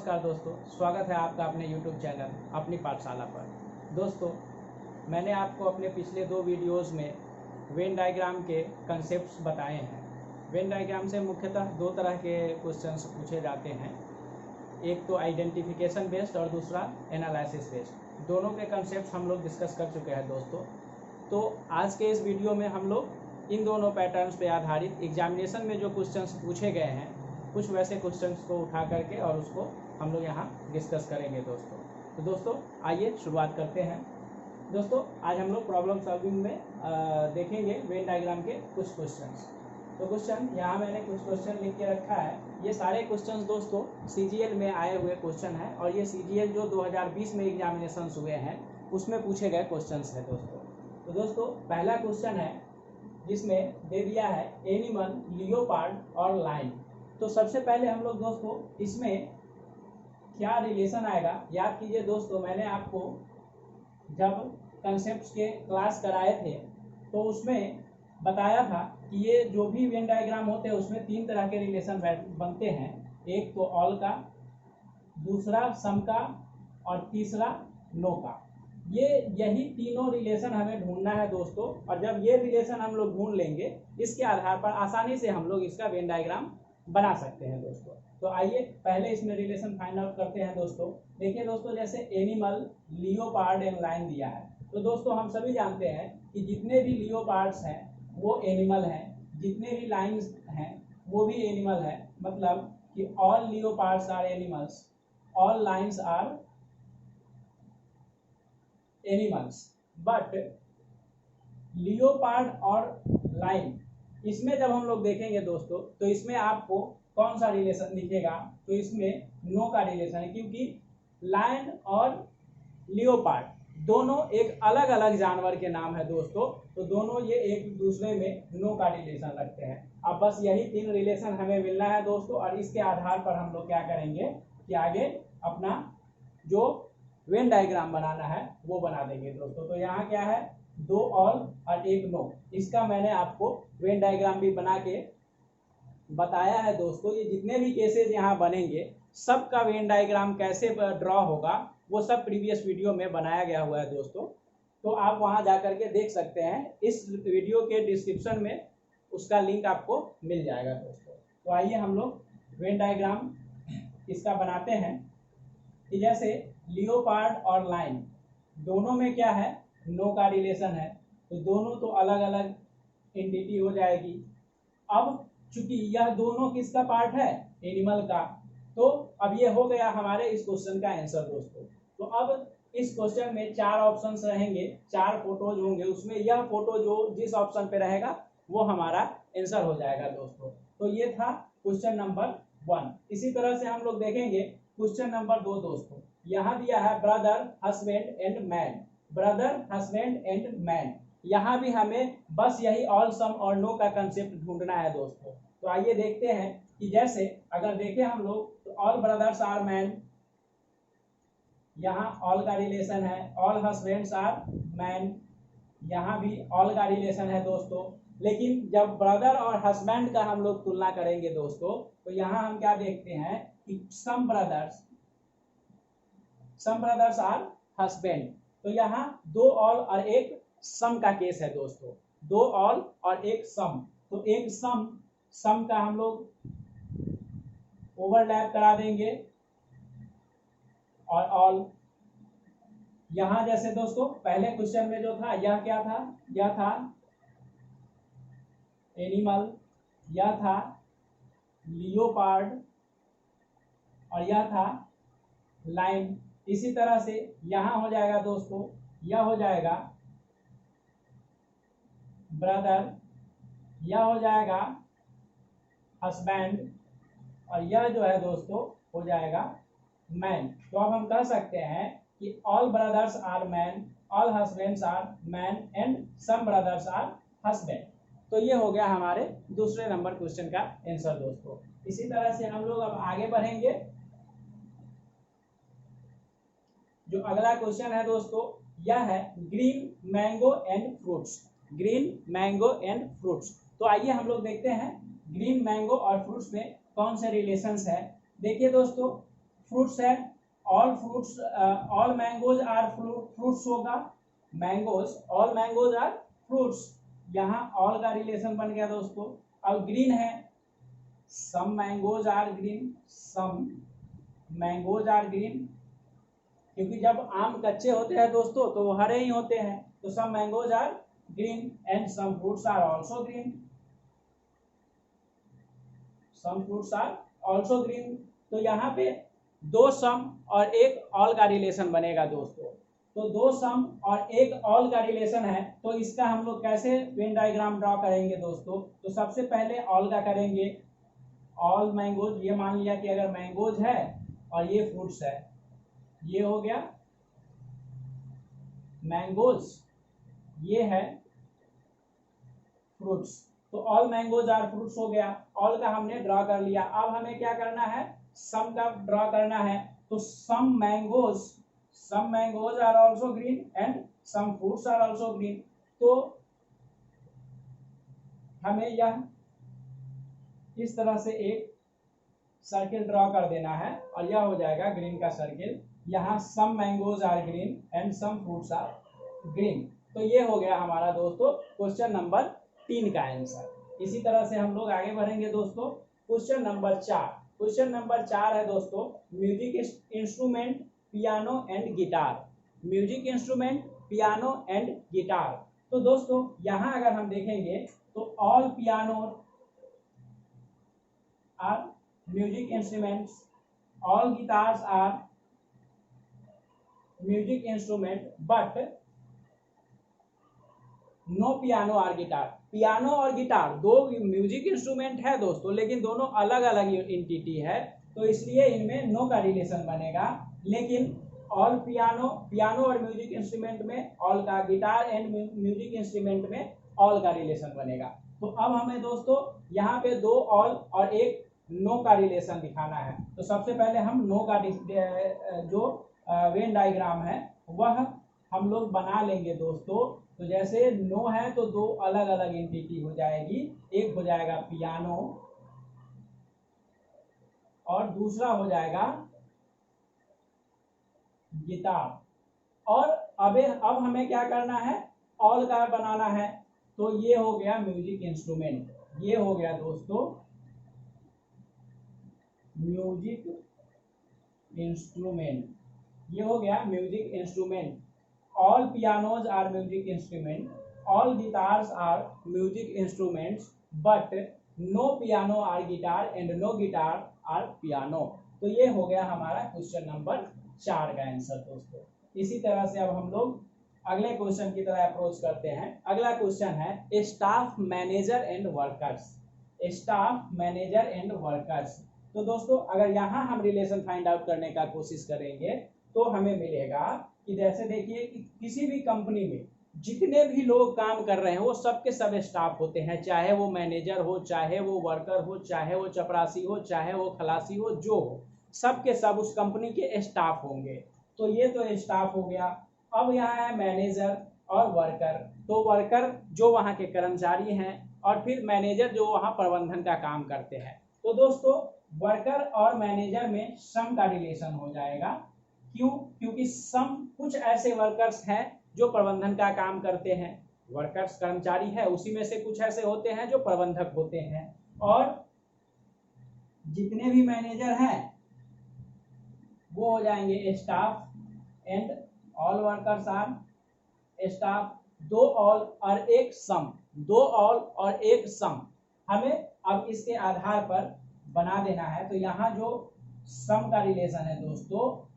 नमस्कार दोस्तों, स्वागत है आपका अपने YouTube चैनल अपनी पाठशाला पर। दोस्तों, मैंने आपको अपने पिछले 2 वीडियोस में वेन डायग्राम के कंसेप्ट्स बताए हैं। वेन डायग्राम से मुख्यतः 2 तरह के क्वेश्चंस पूछे जाते हैं, एक तो आइडेंटिफिकेशन बेस्ड और दूसरा एनालिसिस बेस्ड। दोनों के कंसेप्ट हम लोग डिस्कस कर चुके हैं दोस्तों। तो आज के इस वीडियो में हम लोग इन दोनों पैटर्न्स पे आधारित एग्जामिनेशन में जो क्वेश्चंस पूछे गए हैं, कुछ वैसे क्वेश्चंस को उठा करके और उसको हम लोग यहाँ डिस्कस करेंगे दोस्तों। तो दोस्तों आइए शुरुआत करते हैं। दोस्तों आज हम लोग प्रॉब्लम सॉल्विंग में देखेंगे वेन डायग्राम के कुछ क्वेश्चंस। तो क्वेश्चन यहाँ मैंने कुछ क्वेश्चन लिख के रखा है। ये सारे क्वेश्चंस दोस्तों CGL में आए हुए क्वेश्चन हैं और ये CGL जो 2020 में एग्जामिनेशन हुए हैं उसमें पूछे गए क्वेश्चंस हैं दोस्तों। तो दोस्तों पहला क्वेश्चन है जिसमें दे दिया है एनिमल, लियोपार्ड और लायन। तो सबसे पहले हम लोग दोस्तों इसमें क्या रिलेशन आएगा, याद कीजिए दोस्तों, मैंने आपको जब कंसेप्ट्स के क्लास कराए थे तो उसमें बताया था कि ये जो भी वेन डायग्राम होते हैं उसमें 3 तरह के रिलेशन बनते हैं। एक तो ऑल का, दूसरा सम का और तीसरा नो का। यही तीनों रिलेशन हमें ढूंढना है दोस्तों। और जब ये रिलेशन हम लोग ढूंढ लेंगे, इसके आधार पर आसानी से हम लोग इसका वेन डायग्राम बना सकते हैं दोस्तों। तो आइए पहले इसमें रिलेशन फाइंड आउट करते हैं दोस्तों। देखिए दोस्तों, जैसे एनिमल, लियोपार्ड एंड लायन दिया है, तो दोस्तों हम सभी जानते हैं कि जितने भी लियोपार्ड्स हैं वो एनिमल हैं, जितने भी लाइन्स हैं वो भी एनिमल है। मतलब कि all leopards are animals, all lions are animals. But leopard और लाइन, इसमें जब हम लोग देखेंगे दोस्तों तो इसमें आपको कौन सा रिलेशन दिखेगा, तो इसमें नो का रिलेशन है, क्योंकि लायन और लियोपार्ड दोनों एक अलग अलग जानवर के नाम है दोस्तों। तो दोनों ये एक दूसरे में नो का रिलेशन रखते हैं। अब बस यही 3 रिलेशन हमें मिलना है दोस्तों और इसके आधार पर हम लोग क्या करेंगे कि आगे अपना जो वेन डायग्राम बनाना है वो बना देंगे दोस्तों। तो यहाँ क्या है, 2 ऑल और 1 नो। इसका मैंने आपको वेन डायग्राम भी बना के बताया है दोस्तों। ये जितने भी केसेस यहाँ बनेंगे सबका वेन डायग्राम कैसे ड्रॉ होगा वो सब प्रीवियस वीडियो में बनाया गया हुआ है दोस्तों। तो आप वहाँ जा करके देख सकते हैं, इस वीडियो के डिस्क्रिप्शन में उसका लिंक आपको मिल जाएगा दोस्तों। तो आइए हम लोग वेन डायग्राम इसका बनाते हैं कि जैसे लियोपार्ड और लायन दोनों में क्या है, नो का रिलेशन है। तो दोनों तो अलग अलग एंटिटी हो जाएगी। अब चूंकि यह दोनों किसका पार्ट है, एनिमल का, तो अब ये हो गया हमारे इस क्वेश्चन का आंसर दोस्तों। तो अब इस क्वेश्चन में 4 ऑप्शंस रहेंगे, 4 फोटोज होंगे, उसमें यह फोटो जो जिस ऑप्शन पे रहेगा वो हमारा आंसर हो जाएगा दोस्तों। तो ये था क्वेश्चन नंबर 1। इसी तरह से हम लोग देखेंगे क्वेश्चन नंबर 2 दोस्तों। यहाँ दिया है brother, husband and man. Brother, husband and man, यहाँ भी हमें बस यही ऑल, सम और नो का कंसेप्ट ढूंढना है दोस्तों। तो आइए देखते हैं कि जैसे अगर देखें हम लोग तो ऑल ब्रदर्स आर मैन, यहाँ ऑल का रिलेशन है। ऑल हस्बैंड्स आर मैन, यहाँ भी ऑल का रिलेशन है दोस्तों। लेकिन जब ब्रदर और हस्बैंड का हम लोग तुलना करेंगे दोस्तों, तो यहाँ हम क्या देखते हैं कि सम ब्रदर्स आर हस्बैंड। तो यहाँ 2 ऑल और 1 सम का केस है दोस्तों। 2 ऑल और 1 सम। तो एक सम का हम लोग ओवरलैप करा देंगे और ऑल। यहां जैसे दोस्तों पहले क्वेश्चन में जो था, यह क्या था, यह था एनिमल, यह था लियोपार्ड और यह था लाइन। इसी तरह से यहां हो जाएगा दोस्तों, यह हो जाएगा ब्रदर, यह हो जाएगा हस्बैंड और यह जो है दोस्तों हो जाएगा मैन। तो अब हम कह सकते हैं कि all brothers are man, all husbands are man and some brothers are husband. तो ये हो गया हमारे दूसरे नंबर क्वेश्चन का आंसर दोस्तों। इसी तरह से हम लोग अब आगे बढ़ेंगे। जो अगला क्वेश्चन है दोस्तों, यह है green mango and fruits. Green mango and fruits. तो आइए हम लोग देखते हैं ग्रीन मैंगो और फ्रूट्स में कौन से रिलेशंस है। देखिए दोस्तों, फ्रूट्स है, all fruits, all mangoes are fruits होगा, mangoes, all mangoes are fruits, यहाँ ऑल का रिलेशन बन गया दोस्तों। अब ग्रीन है, some mangoes are green, some mangoes are green, क्योंकि जब आम कच्चे होते हैं दोस्तों तो वो हरे ही होते हैं, तो some mangoes are green and some fruits are also green, some fruits are also green. तो यहाँ पे दो सम और एक ऑल का रिलेशन बनेगा दोस्तों। तो दो सम और एक ऑल का रिलेशन है, तो इसका हम लोग कैसे वेन डायग्राम ड्रॉ करेंगे दोस्तों? तो सबसे पहले ऑल का करेंगे, ऑल मैंगोज, ये मान लिया कि अगर मैंगोज है और ये फ्रूट्स है, ये हो गया मैंगोज, ये है फ्रूट्स, तो ऑल मैंगोज आर फ्रूट्स हो गया, ऑल का हमने ड्रॉ कर लिया। अब हमें क्या करना है? सम का ड्रॉ करना है, तो some mangoes are also green and some fruits are also green. तो हमें यह इस तरह से एक सर्किल ड्रॉ कर देना है और यह हो जाएगा ग्रीन का सर्किल। यहाँ some mangoes are green and some fruits are green. तो ये हो गया हमारा दोस्तों क्वेश्चन नंबर 3 का आंसर। इसी तरह से हम लोग आगे बढ़ेंगे दोस्तों। क्वेश्चन नंबर 4, क्वेश्चन नंबर 4 है दोस्तों music instrument piano and guitar, music instrument piano and guitar. तो दोस्तों यहाँ अगर हम देखेंगे तो all piano are music instruments, all guitars are music instrument but no piano are guitar. Piano और गिटार दो म्यूजिक इंस्ट्रूमेंट है दोस्तों, लेकिन दोनों अलग अलग एंटिटी है, तो इसलिए इनमें नो का रिलेशन बनेगा। लेकिन ऑल पियानो और म्यूजिक इंस्ट्रूमेंट में ऑल का, गिटार एंड म्यूजिक इंस्ट्रूमेंट में ऑल का रिलेशन बनेगा। तो अब हमें दोस्तों यहाँ पे दो ऑल और एक नो का रिलेशन दिखाना है। तो सबसे पहले हम नो का जो वेन डायग्राम है वह हम लोग बना लेंगे दोस्तों। तो जैसे नो है तो दो अलग अलग एंटिटी हो जाएगी, एक हो जाएगा पियानो और दूसरा हो जाएगा गिटार। और अब हमें क्या करना है? ऑल का बनाना है। तो ये हो गया म्यूजिक इंस्ट्रूमेंट, ये हो गया दोस्तों म्यूजिक इंस्ट्रूमेंट, ये हो गया music instrument. All pianos are music instrument, all guitars are music instruments but no piano are guitar and no guitar are piano. तो ये हो गया हमारा क्वेश्चन नंबर 4 का आंसर दोस्तों। इसी तरह से अब हम लोग अगले क्वेश्चन की तरह अप्रोच करते हैं। अगला क्वेश्चन है staff manager and workers, staff manager and workers. तो दोस्तों अगर यहाँ हम रिलेशन फाइंड आउट करने का कोशिश करेंगे तो हमें मिलेगा कि जैसे देखिए कि किसी भी कंपनी में जितने भी लोग काम कर रहे हैं वो सबके सब स्टाफ होते हैं, चाहे वो मैनेजर हो, चाहे वो वर्कर हो, चाहे वो चपरासी हो, चाहे वो खलासी हो, जो हो, सबके सब उस कंपनी के स्टाफ होंगे। तो ये तो स्टाफ हो गया। अब यहाँ है मैनेजर और वर्कर। तो वर्कर जो वहाँ के कर्मचारी हैं और फिर मैनेजर जो वहाँ प्रबंधन का काम करते हैं। तो दोस्तों वर्कर और मैनेजर में सम का रिलेशन हो जाएगा। क्यों? क्योंकि सम कुछ ऐसे वर्कर्स हैं जो प्रबंधन का काम करते हैं, वर्कर्स कर्मचारी है, उसी में से कुछ ऐसे होते हैं जो प्रबंधक होते हैं, और जितने भी मैनेजर हैं वो हो जाएंगे staff and all workers are staff. दो ऑल और एक सम, दो ऑल और एक सम हमें अब इसके आधार पर बना देना है। तो यहाँ जो सम का रिलेशन है दोस्तों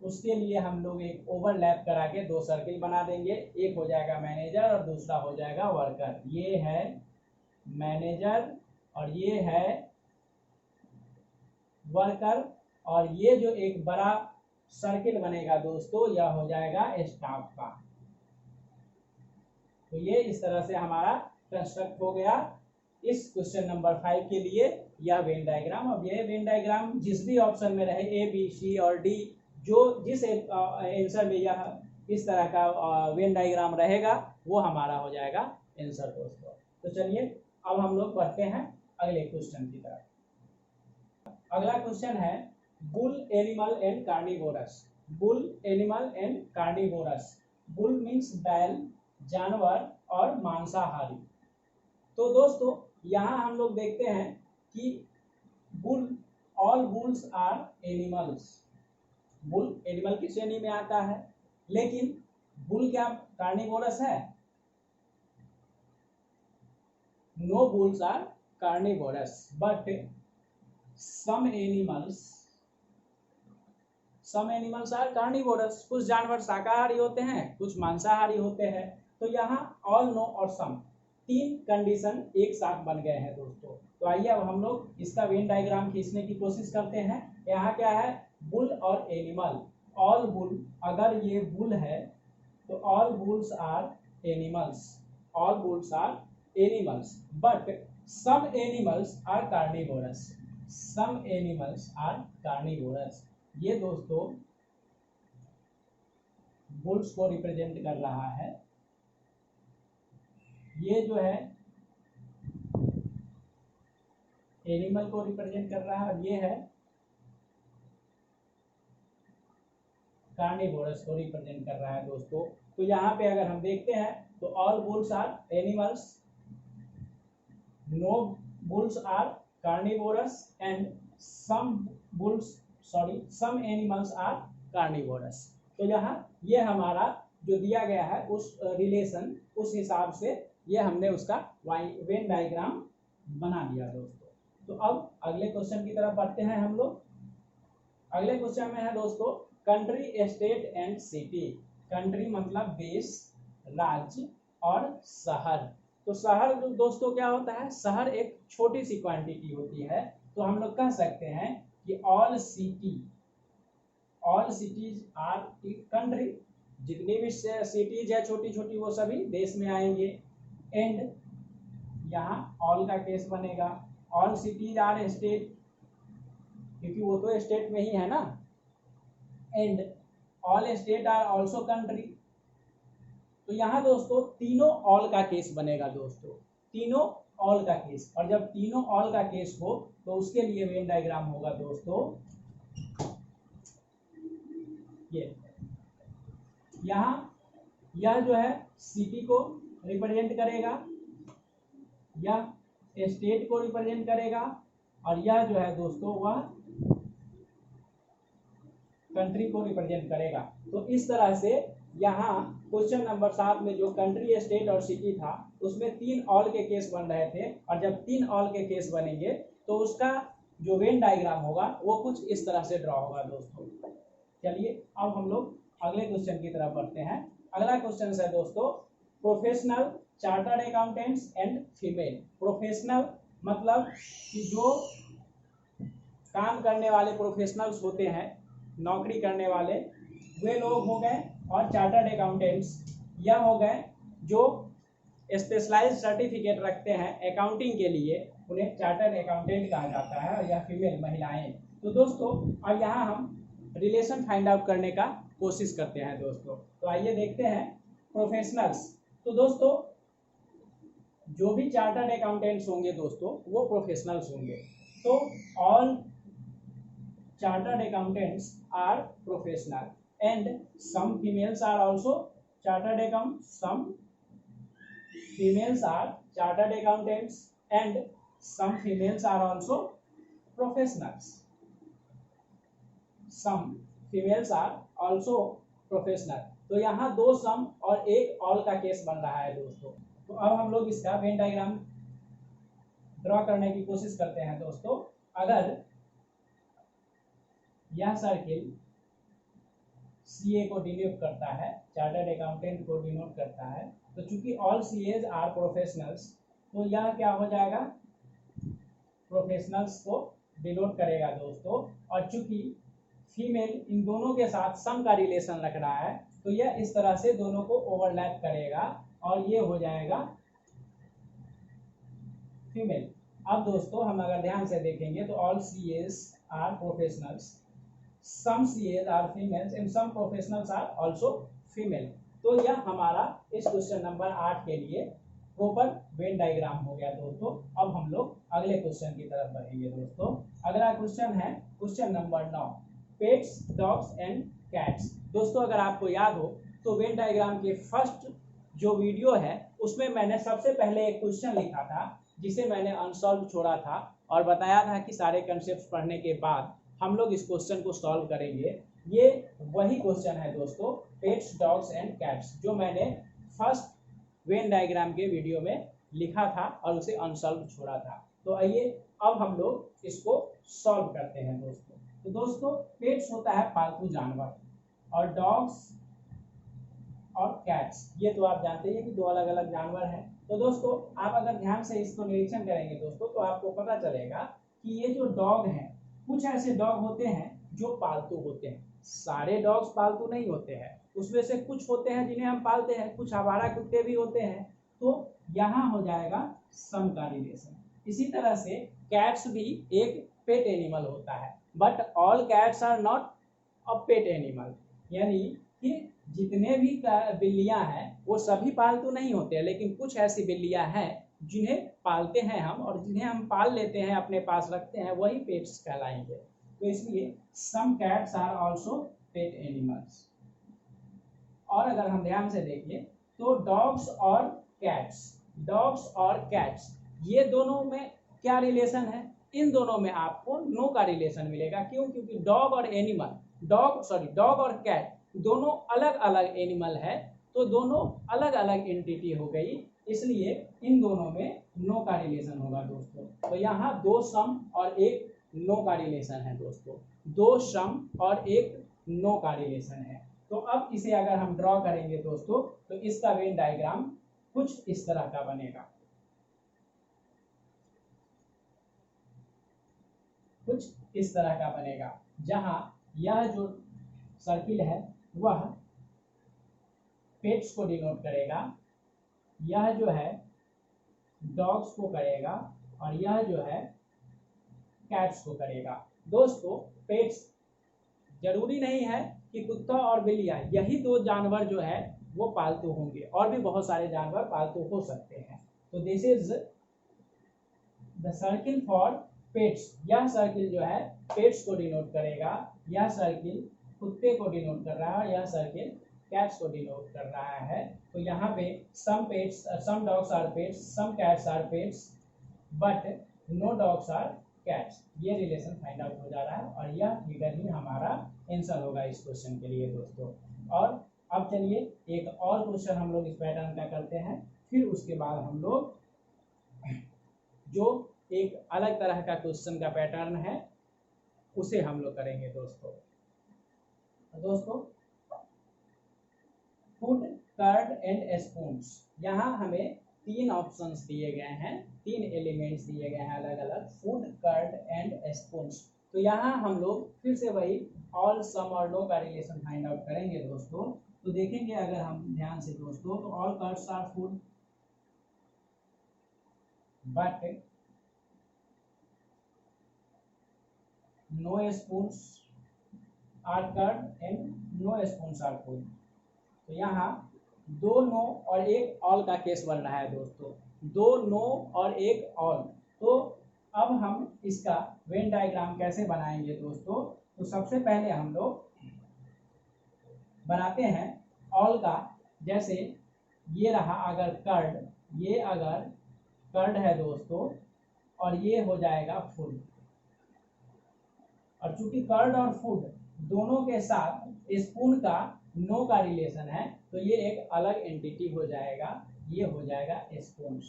उसके लिए हम लोग एक ओवरलैप करा के दो सर्किल बना देंगे, एक हो जाएगा मैनेजर और दूसरा हो जाएगा वर्कर। ये है मैनेजर और ये है वर्कर, और ये जो एक बड़ा सर्किल बनेगा दोस्तों यह हो जाएगा स्टाफ का। तो ये इस तरह से हमारा कंस्ट्रक्ट हो गया इस क्वेश्चन नंबर 5 के लिए यह वेन डायग्राम। अब ये वेन डायग्राम जिस भी ऑप्शन में रहे ए बी सी और डी, जो जिस आंसर में यह इस तरह का वेन डायग्राम रहेगा वो हमारा हो जाएगा आंसर दोस्तों। तो चलिए अब हम लोग बढ़ते हैं अगले क्वेश्चन की तरफ। अगला क्वेश्चन है bull animal and carnivorous. Bull animal and carnivorous. Bull means बैल, जानवर और मांसाहारी। तो दोस्तों यहाँ हम लोग देखते हैं कि bull, all bulls are animals. Bull animal की श्रेणी में आता है, लेकिन बुल क्या कार्निवोरस है? No bulls are carnivorous, but some animals are carnivorous। कुछ जानवर शाकाहारी होते हैं, कुछ मांसाहारी होते हैं। तो यहाँ all, no और some, तीन कंडीशन एक साथ बन गए हैं दोस्तों। तो आइए अब हम लोग इसका वेन डायग्राम खींचने की कोशिश करते हैं। यहाँ क्या है? बुल और एनिमल। ऑल बुल, अगर ये बुल है तो all bulls are animals. All bulls are animals, but some animals are carnivorous। Some animals are carnivorous। ये दोस्तों बुल्स को रिप्रेजेंट कर रहा है। ये जो है एनिमल को रिप्रेजेंट कर रहा है, और ये है कार्निवोरस को रिप्रेजेंट कर रहा है दोस्तों। तो यहाँ पे अगर हम देखते हैं तो all bulls are animals, no bulls are carnivorous and some animals are carnivorous। तो यहाँ ये हमारा जो दिया गया है उस रिलेशन, उस हिसाब से ये हमने उसका वेन डायग्राम बना दिया दोस्तों। तो अब अगले क्वेश्चन की तरफ बढ़ते हैं हम लोग। अगले क्वेश्चन में है दोस्तों country, state and city. Country मतलब देश, राज्य और शहर। तो शहर दोस्तों क्या होता है? शहर एक छोटी सी क्वांटिटी होती है। तो हम लोग कह सकते हैं कि ऑल सिटीज आर कंट्री। जितनी भी सिटीज है छोटी छोटी वो सभी देश में आएंगे। एंड यहाँ ऑल का केस बनेगा। ऑल सिटीज आर स्टेट, क्योंकि वो तो स्टेट में ही है ना। And all state are also country. तो यहाँ दोस्तों तीनों ऑल का केस बनेगा दोस्तों, तीनों ऑल का केस। और जब तीनों ऑल का केस हो तो उसके लिए वेन डायग्राम होगा दोस्तों ये। यहाँ यह जो है सिटी को रिप्रेजेंट करेगा, यह स्टेट को रिप्रेजेंट करेगा, और यह जो है दोस्तों वह कंट्री को रिप्रेजेंट करेगा। तो इस तरह से यहाँ क्वेश्चन नंबर 7 में जो कंट्री, स्टेट और सिटी था उसमें तीन ऑल के केस बन रहे थे। और जब तीन ऑल के केस बनेंगे तो उसका जो वेन डायग्राम होगा वो कुछ इस तरह से ड्रॉ होगा दोस्तों। चलिए अब हम लोग अगले क्वेश्चन की तरफ बढ़ते हैं। अगला क्वेश्चन है दोस्तों professional, chartered accountants and female. Professional मतलब कि जो काम करने वाले प्रोफेशनल्स होते हैं, नौकरी करने वाले, वे लोग हो गए। और चार्टर्ड अकाउंटेंट्स यह हो गए जो स्पेशलाइज्ड सर्टिफिकेट रखते हैं अकाउंटिंग के लिए, उन्हें चार्टर्ड अकाउंटेंट कहा जाता है। और यह फीमेल, महिलाएं। तो दोस्तों अब यहाँ हम रिलेशन फाइंड आउट करने का कोशिश करते हैं दोस्तों। तो आइए देखते हैं प्रोफेशनल्स। तो दोस्तों जो भी चार्टर्ड अकाउंटेंट्स होंगे दोस्तों वो प्रोफेशनल्स होंगे। तो all chartered accountants are professional and some females are also chartered accountants. Some females are chartered accountants and some females are also professionals. Some females are also professional। तो यहाँ दो सम और एक ऑल का केस बन रहा है दोस्तों। तो अब हम लोग इसका वेन डायग्राम ड्रॉ करने की कोशिश करते हैं दोस्तों। अगर यह सर्किल सीए को डिनोट करता है, चार्टर्ड अकाउंटेंट को डिनोट करता है, तो चूंकि ऑल सीएज आर प्रोफेशनल्स तो यह क्या हो जाएगा? प्रोफेशनल्स को डिनोट करेगा दोस्तों। और चूंकि फीमेल इन दोनों के साथ सम का रिलेशन रख रहा है तो यह इस तरह से दोनों को ओवरलैप करेगा और ये हो जाएगा फीमेल। अब दोस्तों हम अगर ध्यान से देखेंगे तो all CAs are professionals, some CAs are females and some professionals are also female। तो यह हमारा इस क्वेश्चन नंबर 8 के लिए प्रॉपर वेन डायग्राम हो गया दोस्तों। अब हम लोग अगले क्वेश्चन की तरफ बढ़ेंगे दोस्तों। अगला क्वेश्चन है question number 9, pets dogs and cats. दोस्तों अगर आपको याद हो तो वेन डायग्राम के फर्स्ट जो वीडियो है उसमें मैंने सबसे पहले एक क्वेश्चन लिखा था जिसे मैंने अनसॉल्व छोड़ा था और बताया था कि सारे कंसेप्ट पढ़ने के बाद हम लोग इस क्वेश्चन को सॉल्व करेंगे। ये वही क्वेश्चन है दोस्तों, पेट्स डॉग्स एंड कैट्स, जो मैंने फर्स्ट वेन डायग्राम के वीडियो में लिखा था और उसे अनसॉल्व छोड़ा था। तो आइए अब हम लोग इसको सॉल्व करते हैं दोस्तों। तो दोस्तों पेट्स होता है पालतू जानवर और डॉग्स और कैट्स ये तो आप जानते हैं कि दो अलग अलग जानवर हैं। तो दोस्तों आप अगर ध्यान से इसको निरीक्षण करेंगे दोस्तों तो आपको पता चलेगा कि ये जो डॉग हैं, कुछ ऐसे डॉग होते हैं जो पालतू होते हैं। सारे डॉग्स पालतू नहीं होते हैं, उसमें से कुछ होते हैं जिन्हें हम पालते हैं, कुछ आवारा कुत्ते भी होते हैं। तो यहाँ हो जाएगा सम का रिलेशन। इसी तरह से कैट्स भी एक पेट एनिमल होता है, but all cats are not a pet animal, यानी कि जितने भी बिल्लियां हैं वो सभी पालतू नहीं होते हैं, लेकिन कुछ ऐसी बिल्लियां हैं जिन्हें पालते हैं हम और जिन्हें हम पाल लेते हैं, अपने पास रखते हैं, वही पेट्स कहलाएंगे। तो इसलिए some cats are also pet animals. और अगर हम ध्यान से देखें तो डॉग्स और कैट्स ये दोनों में क्या रिलेशन है? इन दोनों में आपको नो का रिलेशन मिलेगा। क्यों? क्योंकि डॉग और कैट दोनों अलग अलग एनिमल है, तो दोनों अलग अलग एंटिटी हो गई, इसलिए इन दोनों में नो का रिलेशन होगा दोस्तों। तो यहाँ दो सम और एक नो का रिलेशन है दोस्तों, दो सम और एक नो का रिलेशन है। तो अब इसे अगर हम ड्रॉ करेंगे दोस्तों तो इसका वेन डायग्राम कुछ इस तरह का बनेगा, कुछ इस तरह का बनेगा, जहां यह जो सर्किल है वह पेट्स को डिनोट करेगा, यह जो है डॉग्स को करेगा और यह जो है कैट्स को करेगा। दोस्तों पेट्स जरूरी नहीं है कि कुत्ता और बिल्लियां यही दो जानवर जो है वो पालतू होंगे, और भी बहुत सारे जानवर पालतू हो सकते हैं। तो this is the circle for pets. यह सर्किल जो है पेट्स को डिनोट करेगा, यह सर्किल कुत्ते को डिनोट कर रहा है, यह सर्किल कैट्स को डिनोट कर रहा है। तो यहाँ पे some dogs are pets, some cats are pets, but no dogs are cats. ये रिलेशन फाइंड आउट हो जा रहा है और यह फिगर ही हमारा आंसर होगा इस क्वेश्चन के लिए दोस्तों। और अब चलिए एक और क्वेश्चन हम लोग इस पैटर्न का करते हैं, फिर उसके बाद हम लोग जो एक अलग तरह का क्वेश्चन का पैटर्न है उसे हम लोग करेंगे दोस्तों। फूड कर्ड एंड स्पून्स, यहाँ हमें तीन ऑप्शंस दिए गए हैं, तीन एलिमेंट्स दिए गए हैं अलग अलग, फूड कर्ड एंड स्पून्स। तो यहाँ हम लोग फिर से वही ऑल सम और नो का रिलेशन फाइंड आउट करेंगे दोस्तों। तो देखेंगे अगर हम ध्यान से दोस्तों तो all curds are food but no spoons are curd and no spoons are food. तो यहाँ दो नो और एक ऑल का केस बन रहा है दोस्तों, दो नो और एक ऑल। तो अब हम इसका वेन डायग्राम कैसे बनाएंगे दोस्तों? तो सबसे पहले हम लोग बनाते हैं ऑल का। जैसे ये रहा अगर कर्ड, ये अगर कर्ड है दोस्तों और ये हो जाएगा फूड, और चूंकि कर्ड और फूड दोनों के साथ स्पून का नो का रिलेशन है तो ये एक अलग एंटिटी हो जाएगा, ये हो जाएगा स्पून्स,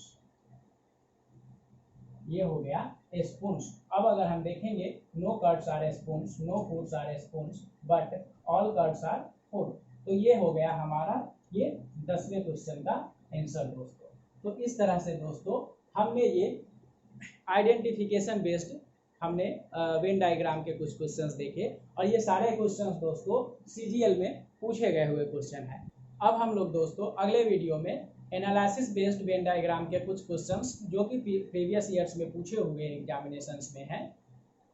ये हो गया स्पून्स। अब अगर हम देखेंगे no curds are spoons, no foods are spoons, but all curds are food. तो ये हो गया हमारा ये 10वें क्वेश्चन का आंसर दोस्तों। तो इस तरह से दोस्तों हमने ये आइडेंटिफिकेशन बेस्ड हमने वेन डायग्राम के कुछ क्वेश्चंस देखे, और ये सारे क्वेश्चंस दोस्तों सीजीएल में पूछे गए हुए क्वेश्चन हैं। अब हम लोग दोस्तों अगले वीडियो में एनालिसिस बेस्ड वेन डायग्राम के कुछ क्वेश्चंस जो कि प्रीवियस ईयर्स में पूछे हुए एग्जामिनेशंस में हैं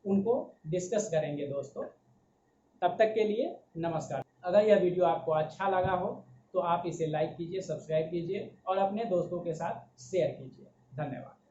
उनको डिस्कस करेंगे दोस्तों। तब तक के लिए नमस्कार। अगर यह वीडियो आपको अच्छा लगा हो तो आप इसे लाइक कीजिए, सब्सक्राइब कीजिए और अपने दोस्तों के साथ शेयर कीजिए। धन्यवाद।